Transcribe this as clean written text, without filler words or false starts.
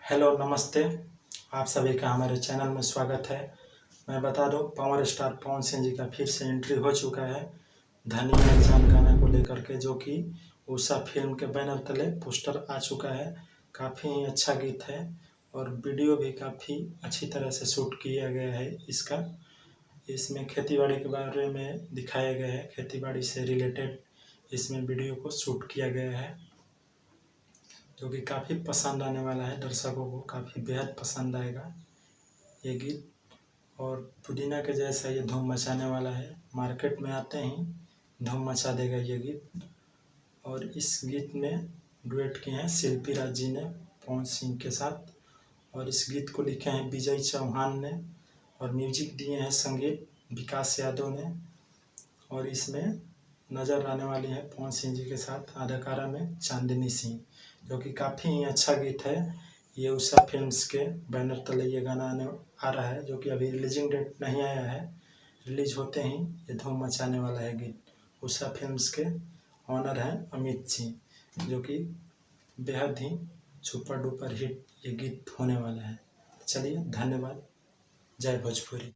Hello नमस्ते। आप सभी का हमारे चैनल में स्वागत है। मैं बता दूं, पावर स्टार पवन सिंह जी का फिर से एंट्री हो चुका है धनी है जान गाना को लेकर के, जो कि उषा फिल्म के बैनर तले पोस्टर आ चुका है। काफ़ी ही अच्छा गीत है और वीडियो भी काफ़ी अच्छी तरह से शूट किया गया है इसका। इसमें खेतीबाड़ी के बारे में दिखाया गया है, खेतीबाड़ी से रिलेटेड इसमें वीडियो को शूट किया गया है, जो कि काफ़ी पसंद आने वाला है। दर्शकों को काफ़ी बेहद पसंद आएगा ये गीत और पुदीना के जैसा ये धूम मचाने वाला है। मार्केट में आते ही धूम मचा देगा ये गीत। और इस गीत में डुएट किए हैं शिल्पी राज जी ने पवन सिंह के साथ, और इस गीत को लिखे हैं विजय चौहान ने और म्यूजिक दिए हैं संगीत विकास यादव ने। और इसमें नज़र आने वाली है पवन सिंह जी के साथ अदाकारा में चांदनी सिंह, जो कि काफ़ी ही अच्छा गीत है। ये उषा फिल्म्स के बैनर तले ये गाना आ रहा है, जो कि अभी रिलीजिंग डेट नहीं आया है। रिलीज होते ही ये धूम मचाने वाला है गीत। उषा फिल्म्स के ऑनर हैं अमित सिंह, जो कि बेहद ही सुपर डुपर हिट ये गीत होने वाला है। चलिए, धन्यवाद। जय भोजपुरी।